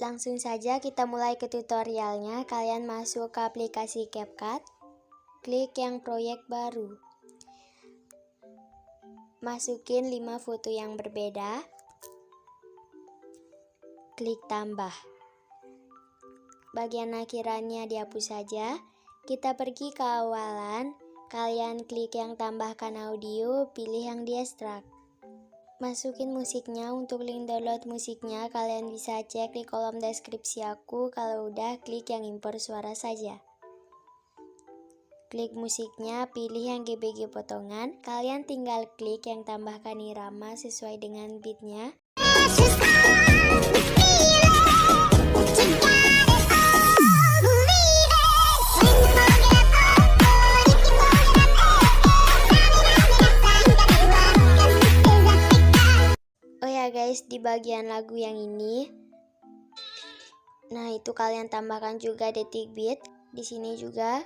Langsung saja kita mulai ke tutorialnya. Kalian masuk ke aplikasi CapCut, klik yang proyek baru. Masukin 5 foto yang berbeda. Klik tambah. Bagian akhirannya dihapus saja. Kita pergi ke awalan. Kalian klik yang tambahkan audio, pilih yang di ekstrak. Masukin musiknya. Untuk link download musiknya kalian bisa cek di kolom deskripsi aku. Kalau udah, klik yang impor suara saja. Klik musiknya, pilih yang GBG potongan. Kalian tinggal klik yang tambahkan irama sesuai dengan beatnya. Oh ya guys, di bagian lagu yang ini, nah itu kalian tambahkan juga detik beat. Di sini juga.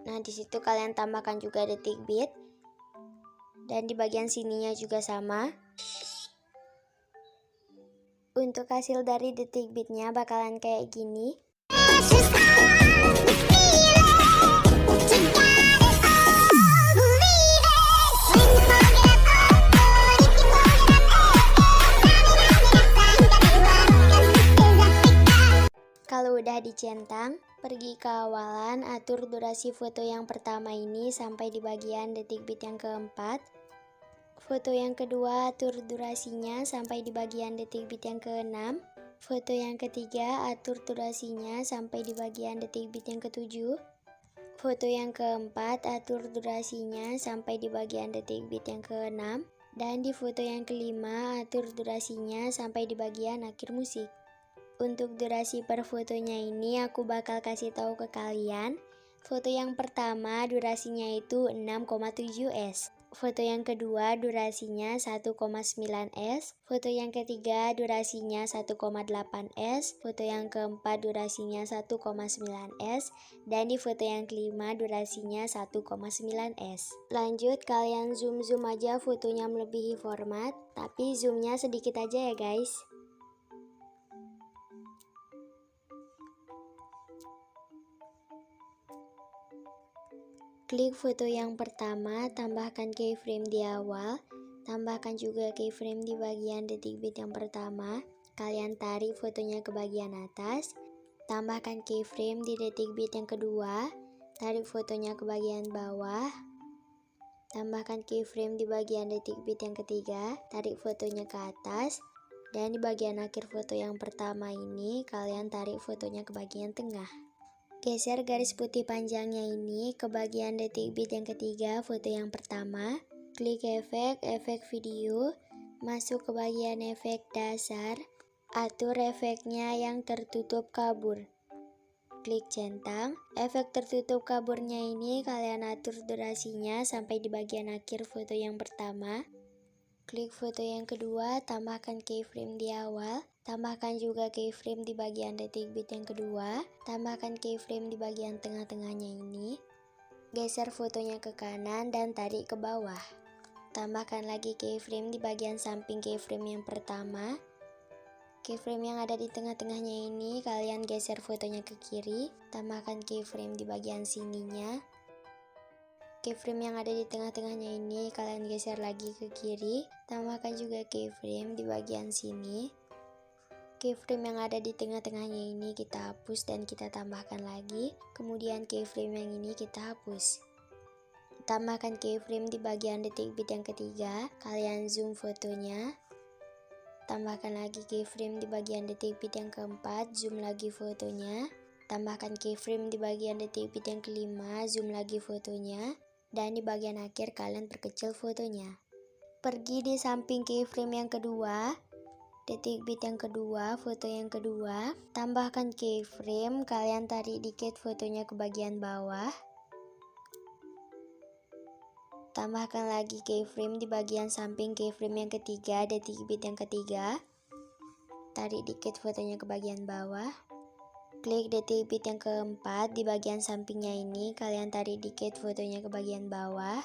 Nah di situ kalian tambahkan juga detik beat. Dan di bagian sininya juga sama. Untuk hasil dari detik beatnya bakalan kayak gini. Kalau udah dicentang, pergi ke awalan, atur durasi foto yang pertama ini sampai di bagian detik beat yang keempat. Foto yang kedua atur durasinya sampai di bagian detik beat yang keenam. Foto yang ketiga atur durasinya sampai di bagian detik beat yang ketujuh. Foto yang keempat atur durasinya sampai di bagian detik beat yang keenam. Dan di foto yang kelima atur durasinya sampai di bagian akhir musik. Untuk durasi per fotonya ini aku bakal kasih tahu ke kalian. Foto yang pertama durasinya itu 6,7 s. Foto yang kedua durasinya 1,9 s. Foto yang ketiga durasinya 1,8 s. Foto yang keempat durasinya 1,9 s. Dan di foto yang kelima durasinya 1,9 s. Lanjut, kalian zoom aja fotonya melebihi format. Tapi zoomnya sedikit aja ya guys. Klik foto yang pertama, tambahkan keyframe di awal, tambahkan juga keyframe di bagian detik beat yang pertama. Kalian tarik fotonya ke bagian atas, tambahkan keyframe di detik beat yang kedua, tarik fotonya ke bagian bawah, tambahkan keyframe di bagian detik beat yang ketiga, tarik fotonya ke atas, dan di bagian akhir foto yang pertama ini, kalian tarik fotonya ke bagian tengah. Geser garis putih panjangnya ini ke bagian detik beat yang ketiga, foto yang pertama. Klik efek video, masuk ke bagian efek dasar, atur efeknya yang tertutup kabur. Klik centang, efek tertutup kaburnya ini kalian atur durasinya sampai di bagian akhir foto yang pertama. Klik foto yang kedua, tambahkan keyframe di awal, tambahkan juga keyframe di bagian detik beat yang kedua, tambahkan keyframe di bagian tengah-tengahnya ini, geser fotonya ke kanan dan tarik ke bawah. Tambahkan lagi keyframe di bagian samping keyframe yang pertama. Keyframe yang ada di tengah-tengahnya ini kalian geser fotonya ke kiri, tambahkan keyframe di bagian sininya. Keyframe yang ada di tengah-tengahnya ini kalian geser lagi ke kiri, tambahkan juga keyframe di bagian sini. Keyframe yang ada di tengah-tengahnya ini kita hapus dan kita tambahkan lagi, kemudian keyframe yang ini kita hapus. Tambahkan keyframe di bagian detik beat yang ketiga, kalian zoom fotonya. Tambahkan lagi keyframe di bagian detik beat yang keempat, zoom lagi fotonya. Tambahkan keyframe di bagian detik beat yang kelima, zoom lagi fotonya. Dan di bagian akhir kalian perkecil fotonya. Pergi di samping keyframe yang kedua, detik beat yang kedua, foto yang kedua. Tambahkan keyframe, kalian tarik dikit fotonya ke bagian bawah. Tambahkan lagi keyframe di bagian samping keyframe yang ketiga, detik beat yang ketiga. Tarik dikit fotonya ke bagian bawah. Klik detik beat yang keempat, di bagian sampingnya ini kalian tarik dikit fotonya ke bagian bawah.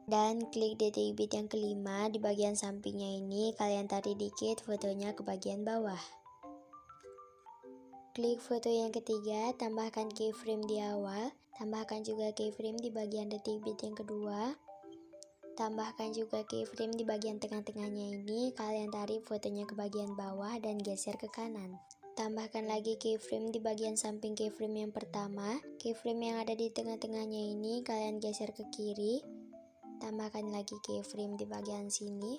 Dan klik detik beat yang kelima, di bagian sampingnya ini kalian tarik dikit fotonya ke bagian bawah. Klik foto yang ketiga, tambahkan keyframe di awal, tambahkan juga keyframe di bagian detik bit yang kedua. Tambahkan juga keyframe di bagian tengah-tengahnya ini, kalian tarik fotonya ke bagian bawah dan geser ke kanan. Tambahkan lagi keyframe di bagian samping keyframe yang pertama. Keyframe yang ada di tengah-tengahnya ini kalian geser ke kiri. Tambahkan lagi keyframe di bagian sini.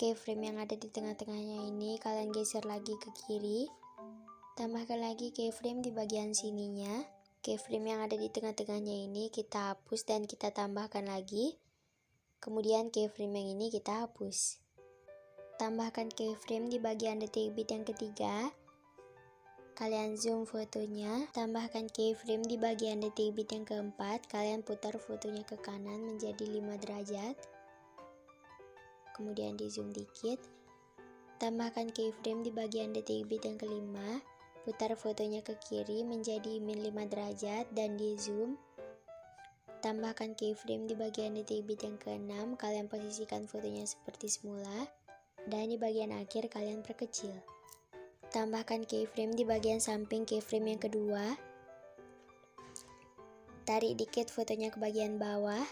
Keyframe yang ada di tengah-tengahnya ini kalian geser lagi ke kiri. Tambahkan lagi keyframe di bagian sininya. Keyframe yang ada di tengah-tengahnya ini kita hapus dan kita tambahkan lagi. Kemudian keyframe yang ini kita hapus. Tambahkan keyframe di bagian detik bit yang ketiga. Kalian zoom fotonya. Tambahkan keyframe di bagian detik bit yang keempat. Kalian putar fotonya ke kanan menjadi 5 derajat. Kemudian di zoom dikit. Tambahkan keyframe di bagian detik bit yang kelima. Putar fotonya ke kiri menjadi min 5 derajat dan di zoom. Tambahkan keyframe di bagian detik bit yang keenam, kalian posisikan fotonya seperti semula. Dan di bagian akhir kalian perkecil. Tambahkan keyframe di bagian samping keyframe yang kedua. Tarik dikit fotonya ke bagian bawah.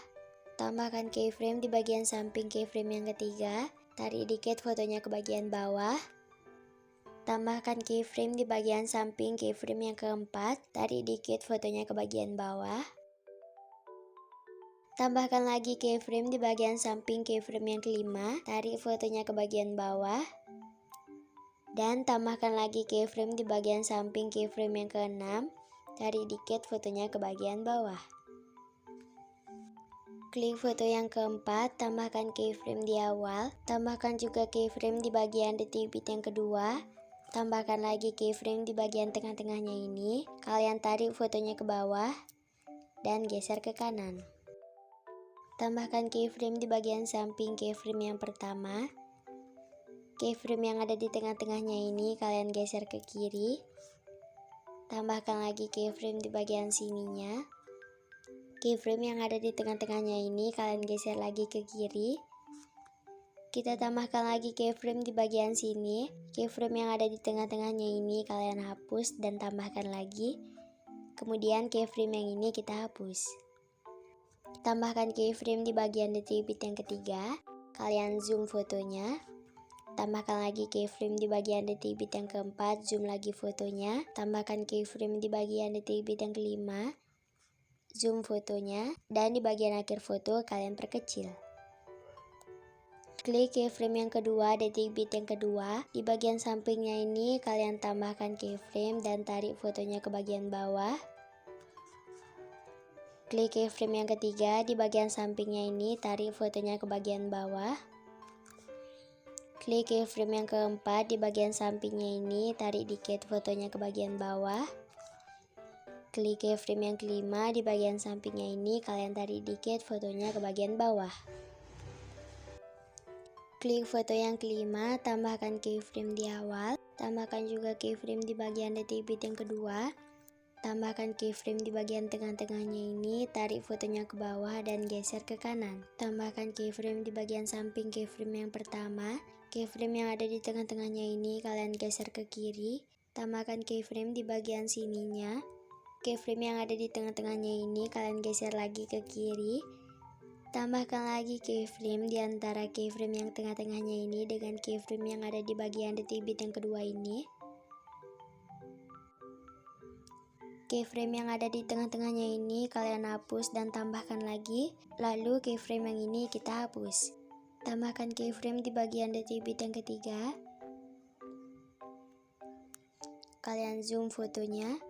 Tambahkan keyframe di bagian samping keyframe yang ketiga. Tarik dikit fotonya ke bagian bawah. Tambahkan keyframe di bagian samping keyframe yang keempat, tarik dikit fotonya ke bagian bawah. Tambahkan lagi keyframe di bagian samping keyframe yang kelima, tarik fotonya ke bagian bawah. Dan tambahkan lagi keyframe di bagian samping keyframe yang keenam, tarik dikit fotonya ke bagian bawah. Klik foto yang keempat, tambahkan keyframe di awal, tambahkan juga keyframe di bagian detik bit yang kedua. Tambahkan lagi keyframe di bagian tengah-tengahnya ini. Kalian tarik fotonya ke bawah dan geser ke kanan. Tambahkan keyframe di bagian samping keyframe yang pertama. Keyframe yang ada di tengah-tengahnya ini kalian geser ke kiri. Tambahkan lagi keyframe di bagian sininya. Keyframe yang ada di tengah-tengahnya ini kalian geser lagi ke kiri. Kita tambahkan lagi keyframe di bagian sini. Keyframe yang ada di tengah-tengahnya ini kalian hapus dan tambahkan lagi. Kemudian keyframe yang ini kita hapus. Tambahkan keyframe di bagian detik bit yang ketiga. Kalian zoom fotonya. Tambahkan lagi keyframe di bagian detik bit yang keempat. Zoom lagi fotonya. Tambahkan keyframe di bagian detik bit yang kelima. Zoom fotonya. Dan di bagian akhir foto kalian perkecil. Klik keyframe yang kedua, detik bit yang kedua. Di bagian sampingnya ini kalian tambahkan keyframe dan tarik fotonya ke bagian bawah. Klik keyframe yang ketiga, di bagian sampingnya ini tarik fotonya ke bagian bawah. Klik keyframe yang keempat, di bagian sampingnya ini tarik dikit fotonya ke bagian bawah. Klik keyframe yang kelima, di bagian sampingnya ini kalian tarik dikit fotonya ke bagian bawah. Klik foto yang kelima, tambahkan keyframe di awal, tambahkan juga keyframe di bagian detik bit yang kedua, tambahkan keyframe di bagian tengah-tengahnya ini, tarik fotonya ke bawah dan geser ke kanan. Tambahkan keyframe di bagian samping keyframe yang pertama, keyframe yang ada di tengah-tengahnya ini kalian geser ke kiri, tambahkan keyframe di bagian sininya, keyframe yang ada di tengah-tengahnya ini kalian geser lagi ke kiri. Tambahkan lagi keyframe di antara keyframe yang tengah-tengahnya ini dengan keyframe yang ada di bagian detik bit yang kedua ini. Keyframe yang ada di tengah-tengahnya ini kalian hapus dan tambahkan lagi. Lalu keyframe yang ini kita hapus. Tambahkan keyframe di bagian detik bit yang ketiga. Kalian zoom fotonya.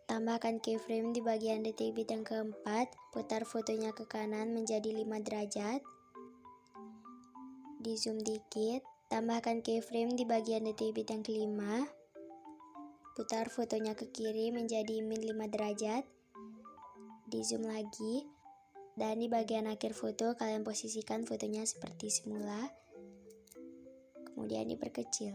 Tambahkan keyframe di bagian detik bit yang keempat, putar fotonya ke kanan menjadi 5 derajat. Di zoom dikit, tambahkan keyframe di bagian detik bit yang kelima. Putar fotonya ke kiri menjadi min 5 derajat. Di zoom lagi. Dan di bagian akhir foto kalian posisikan fotonya seperti semula. Kemudian diperkecil.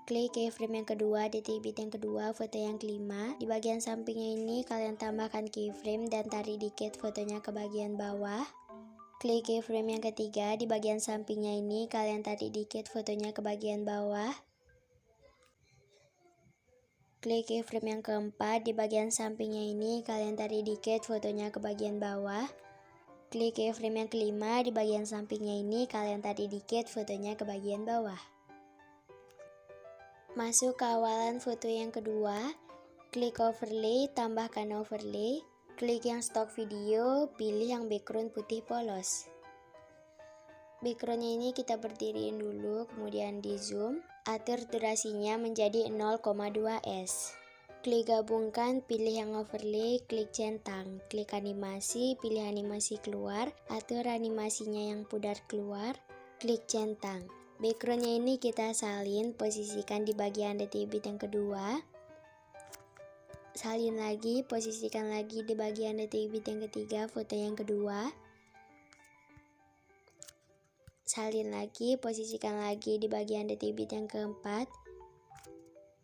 Klik keyframe yang kedua, detik bit yang kedua, foto yang kelima. Di bagian sampingnya ini kalian tambahkan keyframe dan tarik dikit fotonya ke bagian bawah. Klik keyframe yang ketiga, di bagian sampingnya ini kalian tarik dikit fotonya ke bagian bawah. Klik keyframe yang keempat, di bagian sampingnya ini kalian tarik dikit fotonya ke bagian bawah. Klik keyframe yang kelima, di bagian sampingnya ini kalian tarik dikit fotonya ke bagian bawah. Masuk ke awalan foto yang kedua, klik overlay, tambahkan overlay. Klik yang stock video, pilih yang background putih polos. Backgroundnya ini kita berdiriin dulu, kemudian di zoom. Atur durasinya menjadi 0,2s. Klik gabungkan, pilih yang overlay, klik centang. Klik animasi, pilih animasi keluar. Atur animasinya yang pudar keluar. Klik centang. Backgroundnya ini kita salin, posisikan di bagian detik bit yang kedua. Salin lagi, posisikan lagi di bagian detik bit yang ketiga, foto yang kedua. Salin lagi, posisikan lagi di bagian detik bit yang keempat.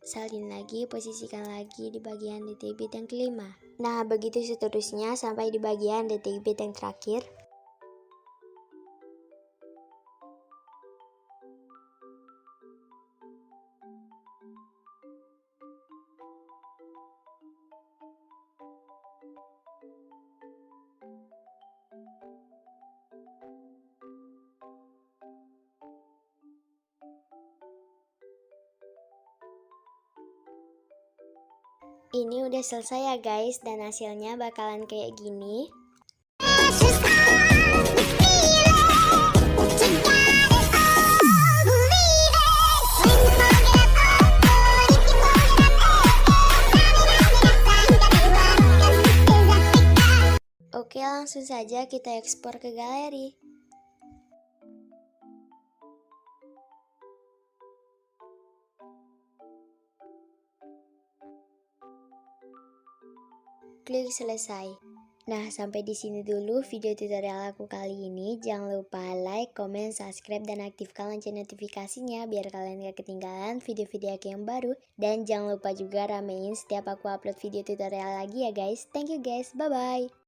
Salin lagi, posisikan lagi di bagian detik bit yang kelima. Nah, begitu seterusnya sampai di bagian detik bit yang terakhir. Ini udah selesai ya guys, dan hasilnya bakalan kayak gini. Oke, langsung saja kita ekspor ke galeri. Klik selesai. Nah, sampai di sini dulu video tutorial aku kali ini. Jangan lupa like, comment, subscribe, dan aktifkan lonceng notifikasinya biar kalian gak ketinggalan video-video aku yang baru. Dan jangan lupa juga ramein setiap aku upload video tutorial lagi ya guys. Thank you guys, bye-bye.